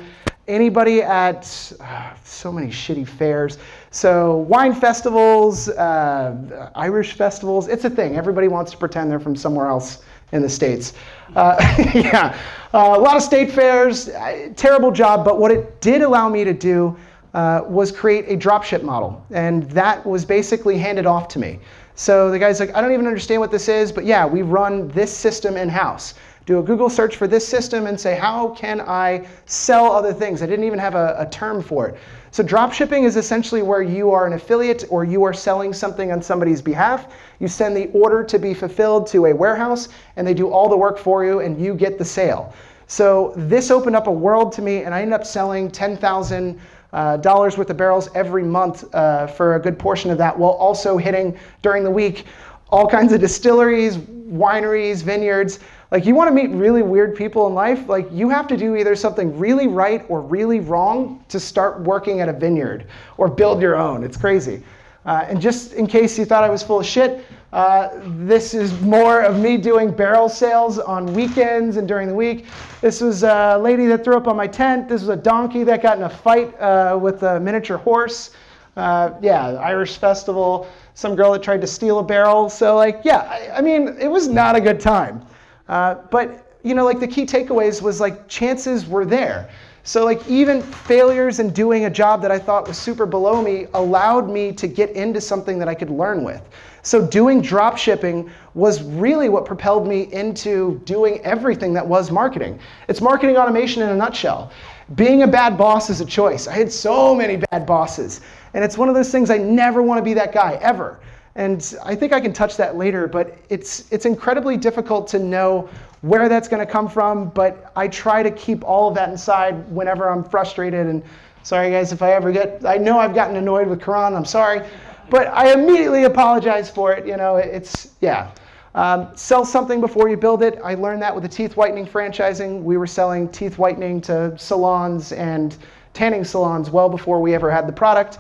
anybody at so many shitty fairs. So wine festivals, Irish festivals, it's a thing. Everybody wants to pretend they're from somewhere else in the States. A lot of state fairs, terrible job, but what it did allow me to do was create a dropship model. And that was basically handed off to me. So the guy's like, I don't even understand what this is, but yeah, we run this system in-house. Do a Google search for this system and say, how can I sell other things? I didn't even have a term for it. So dropshipping is essentially where you are an affiliate or you are selling something on somebody's behalf. You send the order to be fulfilled to a warehouse, and they do all the work for you, and you get the sale. So this opened up a world to me, and I ended up selling $10,000 worth of barrels every month for a good portion of that, while also hitting during the week all kinds of distilleries, wineries, vineyards. Like, you want to meet really weird people in life, like you have to do either something really right or really wrong to start working at a vineyard or build your own. It's crazy. And just in case you thought I was full of shit, this is more of me doing barrel sales on weekends and during the week. This was a lady that threw up on my tent. This was a donkey that got in a fight with a miniature horse. Irish festival. Some girl that tried to steal a barrel. So like, yeah, I mean, it was not a good time. But you know, like the key takeaways was like chances were there. So like even failures in doing a job that I thought was super below me allowed me to get into something that I could learn with. So doing drop shipping was really what propelled me into doing everything that was marketing. It's marketing automation in a nutshell. Being a bad boss is a choice. I had so many bad bosses. And it's one of those things I never want to be that guy, ever. And I think I can touch that later, but it's incredibly difficult to know where that's going to come from, but I try to keep all of that inside whenever I'm frustrated. And sorry guys, if I know I've gotten annoyed with Quran, I'm sorry, but I immediately apologize for it. You know, sell something before you build it. I learned that with the teeth whitening franchising. We were selling teeth whitening to salons and tanning salons well before we ever had the product.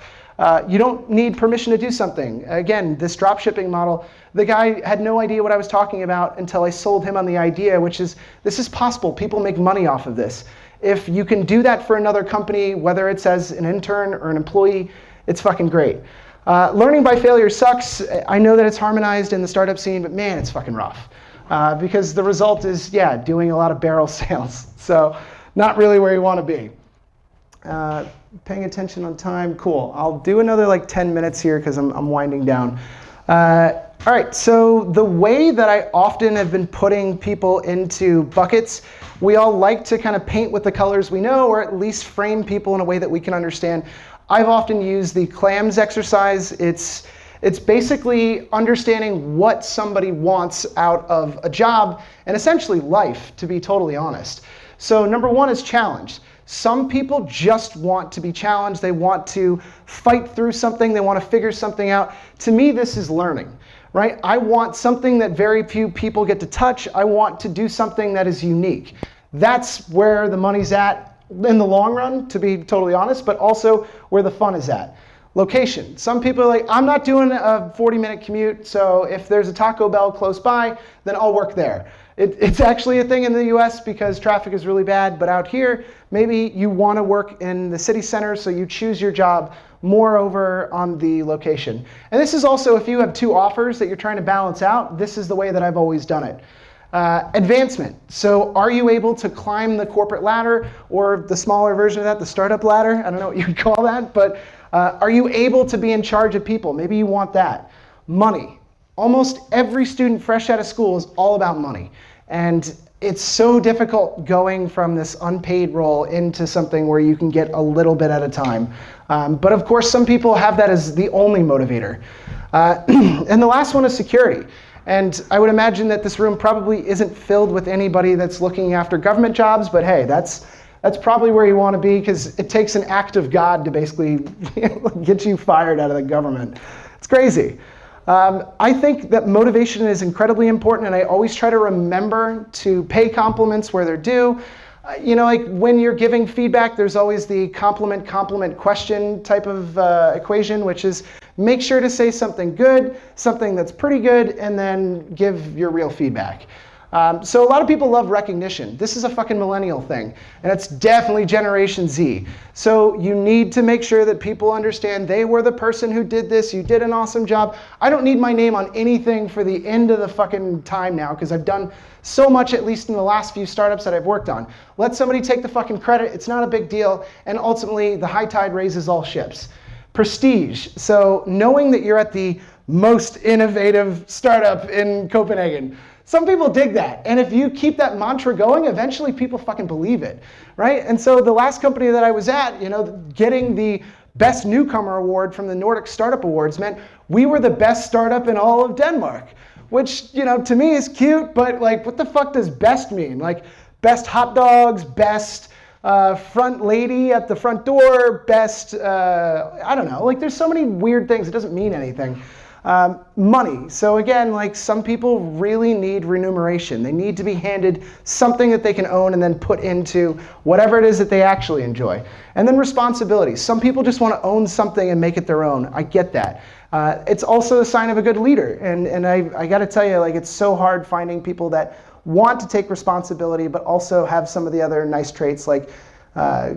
You don't need permission to do something. Again, this drop shipping model, the guy had no idea what I was talking about until I sold him on the idea, which is, this is possible. People make money off of this. If you can do that for another company, whether it's as an intern or an employee, it's fucking great. Learning by failure sucks. I know that it's harmonized in the startup scene, but man, it's fucking rough. Because the result is, doing a lot of barrel sales. So not really where you want to be. Paying attention on time, cool. I'll do another like 10 minutes here because I'm winding down. All right, so the way that I often have been putting people into buckets, we all like to kind of paint with the colors we know, or at least frame people in a way that we can understand. I've often used the CLAMS exercise. It's basically understanding what somebody wants out of a job and essentially life, to be totally honest. So number one is challenge. Some people just want to be challenged. They want to fight through something. They want to figure something out. To me, this is learning, right? I want something that very few people get to touch. I want to do something that is unique. That's where the money's at in the long run, to be totally honest, but also where the fun is at. Location. Some people are like, I'm not doing a 40-minute commute, so if there's a Taco Bell close by, then I'll work there. It's actually a thing in the US because traffic is really bad, but out here, maybe you want to work in the city center, so you choose your job more over on the location. And this is also, if you have two offers that you're trying to balance out, this is the way that I've always done it. Advancement. So are you able to climb the corporate ladder, or the smaller version of that, the startup ladder? I don't know what you'd call that, but are you able to be in charge of people? Maybe you want that. Money. Almost every student fresh out of school is all about money. And it's so difficult going from this unpaid role into something where you can get a little bit at a time. But of course, some people have that as the only motivator. And the last one is security. And I would imagine that this room probably isn't filled with anybody that's looking after government jobs, but hey, that's probably where you want to be, because it takes an act of God to basically get you fired out of the government. It's crazy. I think that motivation is incredibly important, and I always try to remember to pay compliments where they're due. Like when you're giving feedback, there's always the compliment question type of equation, which is make sure to say something good, something that's pretty good, and then give your real feedback. So a lot of people love recognition. This is a fucking millennial thing, and it's definitely Generation Z. So you need to make sure that people understand they were the person who did this, you did an awesome job. I don't need my name on anything for the end of the fucking time now, because I've done so much, at least in the last few startups that I've worked on. Let somebody take the fucking credit, it's not a big deal, and ultimately the high tide raises all ships. Prestige. So knowing that you're at the most innovative startup in Copenhagen. Some people dig that, and if you keep that mantra going, eventually people fucking believe it, right? And so the last company that I was at, getting the Best Newcomer Award from the Nordic Startup Awards meant we were the best startup in all of Denmark, which, to me is cute, but like, what the fuck does best mean? Like, best hot dogs, best front lady at the front door, best, I don't know, like there's so many weird things, it doesn't mean anything. Money. So again, like some people really need remuneration. They need to be handed something that they can own and then put into whatever it is that they actually enjoy. And then responsibility. Some people just want to own something and make it their own. I get that. It's also a sign of a good leader. And I got to tell you, like, it's so hard finding people that want to take responsibility but also have some of the other nice traits like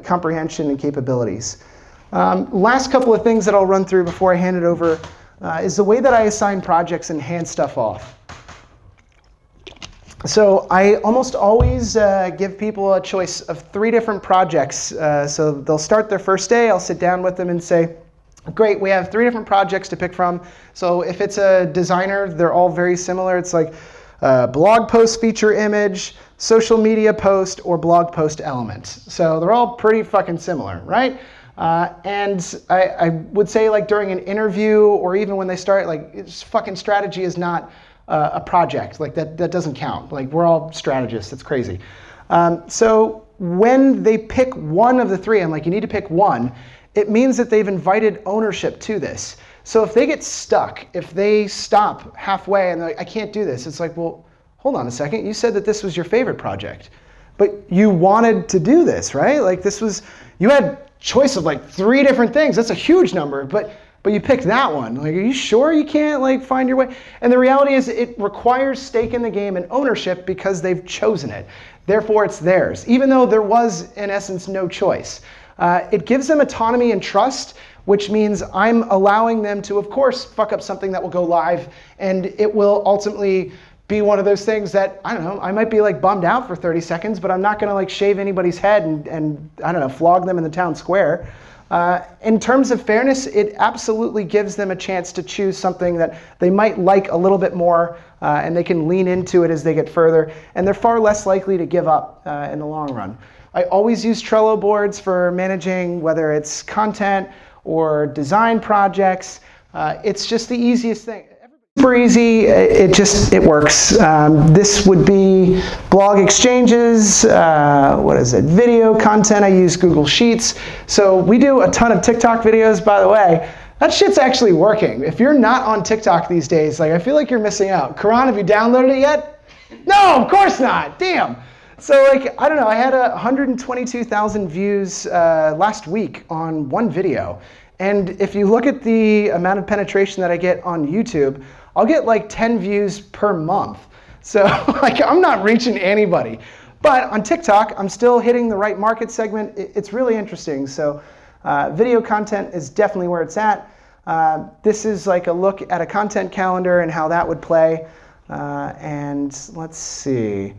comprehension and capabilities. Last couple of things that I'll run through before I hand it over is the way that I assign projects and hand stuff off. So I almost always give people a choice of 3 different projects. So they'll start their first day, I'll sit down with them and say, great, we have 3 different projects to pick from. So if it's a designer, they're all very similar. It's like blog post feature image, social media post, or blog post element. So they're all pretty fucking similar, right? And I would say, like, during an interview or even when they start, like, fucking strategy is not a project. Like, that doesn't count. Like, we're all strategists. It's crazy. So when they pick one of the 3, I'm like, you need to pick one, it means that they've invited ownership to this. So if they get stuck, if they stop halfway and they're like, I can't do this, it's like, well, hold on a second. You said that this was your favorite project, but you wanted to do this, right? Like, this was, you had choice of like 3 different things. That's a huge number, but you picked that one. Like, are you sure you can't like find your way? And the reality is it requires stake in the game and ownership because they've chosen it. Therefore, it's theirs, even though there was, in essence, no choice. It gives them autonomy and trust, which means I'm allowing them to, of course, fuck up something that will go live, and it will ultimately be one of those things that, I don't know, I might be like bummed out for 30 seconds, but I'm not gonna like shave anybody's head and I don't know, flog them in the town square. In terms of fairness, it absolutely gives them a chance to choose something that they might like a little bit more, and they can lean into it as they get further, and they're far less likely to give up in the long run. I always use Trello boards for managing whether it's content or design projects. It's just the easiest thing. Super easy, it works. This would be blog exchanges, what is it, video content, I use Google Sheets. So we do a ton of TikTok videos, by the way. That shit's actually working. If you're not on TikTok these days, like I feel like you're missing out. Karan, have you downloaded it yet? No, of course not, damn. So like, I don't know, I had 122,000 views last week on one video. And if you look at the amount of penetration that I get on YouTube, I'll get like 10 views per month. So like I'm not reaching anybody. But on TikTok, I'm still hitting the right market segment. It's really interesting. So video content is definitely where it's at. This is like a look at a content calendar and how that would play. And let's see.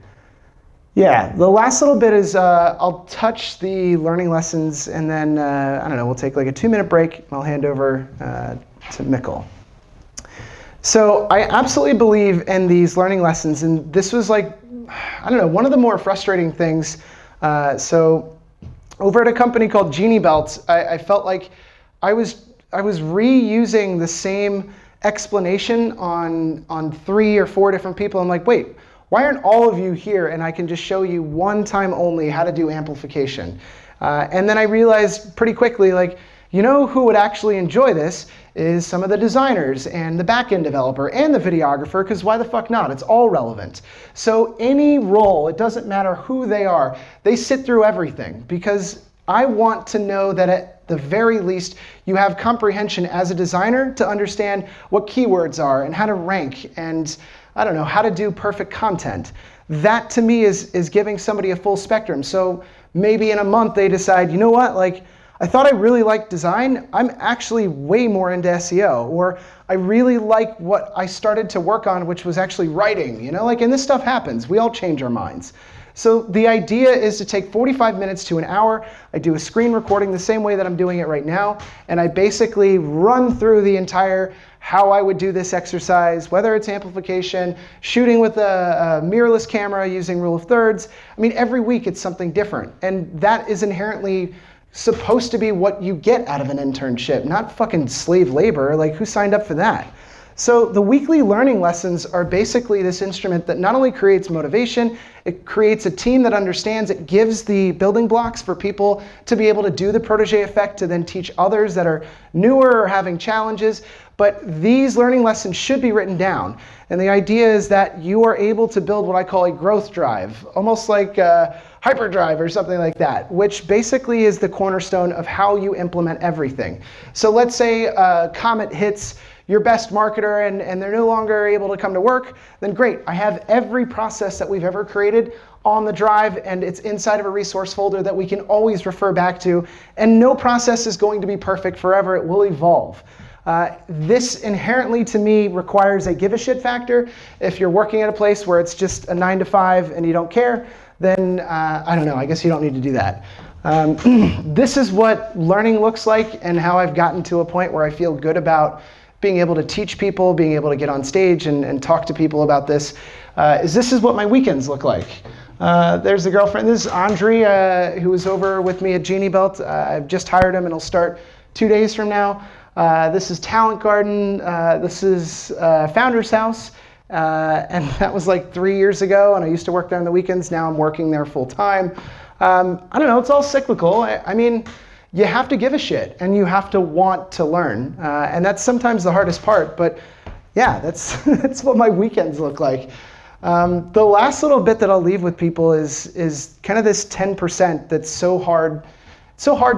Yeah, the last little bit is I'll touch the learning lessons and then, I don't know, we'll take like a 2-minute break and I'll hand over to Mikkel. So I absolutely believe in these learning lessons, and this was like, I don't know, one of the more frustrating things. So over at a company called Genie Belt, I felt like I was reusing the same explanation on 3 or 4 different people. I'm like, wait, why aren't all of you here and I can just show you one time only how to do amplification? And then I realized pretty quickly, like, you know who would actually enjoy this is some of the designers and the backend developer and the videographer, because why the fuck not? It's all relevant. So any role, it doesn't matter who they are, they sit through everything, because I want to know that at the very least you have comprehension as a designer to understand what keywords are and how to rank and, I don't know, how to do perfect content. That to me is giving somebody a full spectrum. So maybe in a month they decide, you know what, like, I thought I really liked design, I'm actually way more into SEO, or I really like what I started to work on, which was actually writing, you know, like, and this stuff happens, we all change our minds. So the idea is to take 45 minutes to an hour, I do a screen recording the same way that I'm doing it right now, and I basically run through the entire how I would do this exercise, whether it's amplification, shooting with a mirrorless camera using rule of thirds. I mean, every week it's something different, and that is inherently supposed to be what you get out of an internship, not fucking slave labor. Like, who signed up for that? So the weekly learning lessons are basically this instrument that not only creates motivation, it creates a team that understands, it gives the building blocks for people to be able to do the protege effect to then teach others that are newer or having challenges. But these learning lessons should be written down. And the idea is that you are able to build what I call a growth drive, almost like hyperdrive or something like that, which basically is the cornerstone of how you implement everything. So let's say a Comet hits your best marketer and they're no longer able to come to work, then great, I have every process that we've ever created on the drive, and it's inside of a resource folder that we can always refer back to, and no process is going to be perfect forever, it will evolve. This inherently, to me, requires a give a shit factor. If you're working at a place where it's just a 9 to 5 and you don't care, then I don't know, I guess you don't need to do that. This is what learning looks like and how I've gotten to a point where I feel good about being able to teach people, being able to get on stage and talk to people about this. This is what my weekends look like. There's the girlfriend. This is Andre, who was over with me at Genie Belt. I've just hired him and he'll start 2 days from now. This is Talent Garden. This is Founder's House. And that was like 3 years ago, and I used to work there on the weekends. Now I'm working there full time. I don't know, it's all cyclical. I mean, you have to give a shit, and you have to want to learn. And that's sometimes the hardest part, but yeah, that's what my weekends look like. The last little bit that I'll leave with people is kind of this 10% that's so hard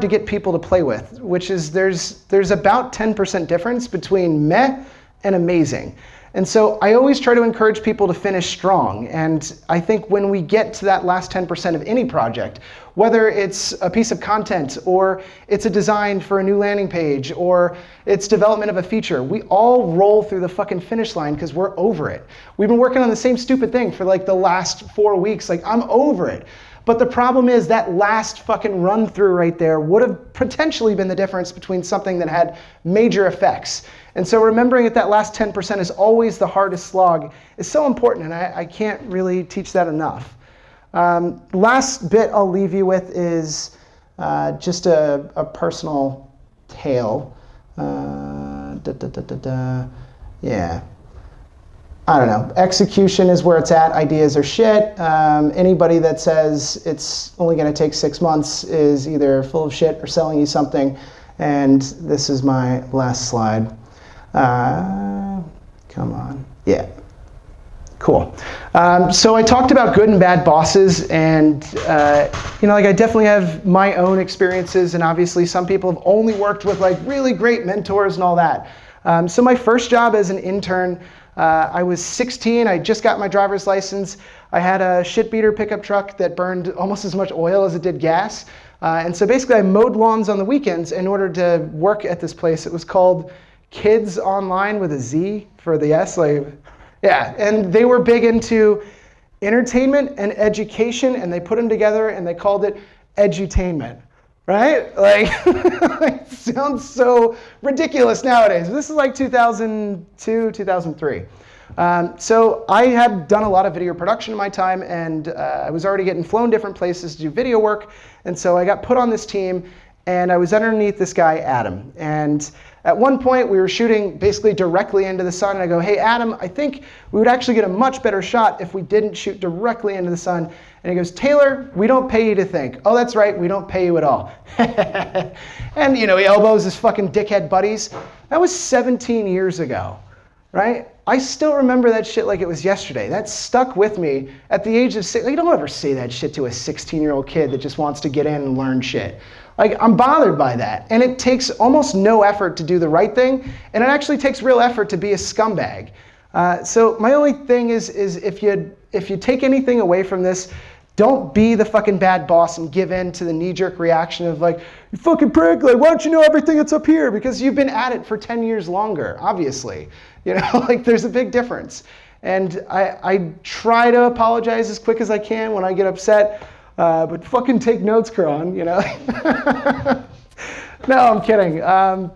to get people to play with, which is there's about 10% difference between meh and amazing. And so I always try to encourage people to finish strong. And I think when we get to that last 10% of any project, whether it's a piece of content or it's a design for a new landing page or it's development of a feature, we all roll through the fucking finish line because we're over it. We've been working on the same stupid thing for like the last 4 weeks. Like, I'm over it. But the problem is that last fucking run through right there would have potentially been the difference between something that had major effects. And so remembering that last 10% is always the hardest slog is so important, and I can't really teach that enough. Last bit I'll leave you with is just a personal tale. Yeah. I don't know. Execution is where it's at. Ideas are shit. Anybody that says it's only going to take 6 months is either full of shit or selling you something. And this is my last slide. Come on. Yeah. Cool. So I talked about good and bad bosses, and I definitely have my own experiences, and obviously some people have only worked with like really great mentors and all that. So my first job as an intern, I was 16. I just got my driver's license. I had a shit beater pickup truck that burned almost as much oil as it did gas. And so basically I mowed lawns on the weekends in order to work at this place. It was called Kids Online with a Z for the S. Yeah, and they were big into entertainment and education, and they put them together and they called it edutainment, right? It sounds so ridiculous nowadays. This is like 2002, 2003. So I had done a lot of video production in my time, and I was already getting flown different places to do video work, and so I got put on this team, and I was underneath this guy, Adam. And at one point, we were shooting basically directly into the sun, and I go, hey, Adam, I think we would actually get a much better shot if we didn't shoot directly into the sun. And he goes, Taylor, we don't pay you to think. Oh, that's right, we don't pay you at all. And he elbows his fucking dickhead buddies. That was 17 years ago, right? I still remember that shit like it was yesterday. That stuck with me at the age of 6. You don't ever say that shit to a 16-year-old kid that just wants to get in and learn shit. I'm bothered by that. And it takes almost no effort to do the right thing, and it actually takes real effort to be a scumbag. So my only thing is if you take anything away from this, don't be the fucking bad boss and give in to the knee-jerk reaction of you fucking prick, why don't you know everything that's up here? Because you've been at it for 10 years longer, obviously. There's a big difference. And I try to apologize as quick as I can when I get upset. But fucking take notes, Karan, No, I'm kidding.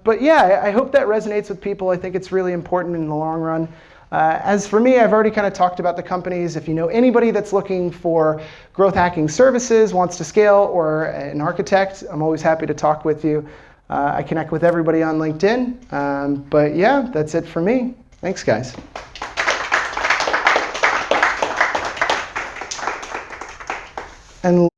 But yeah, I hope that resonates with people. I think it's really important in the long run. As for me, I've already kind of talked about the companies. If you know anybody that's looking for growth hacking services, wants to scale, or an architect, I'm always happy to talk with you. I connect with everybody on LinkedIn. But yeah, that's it for me. Thanks, guys. And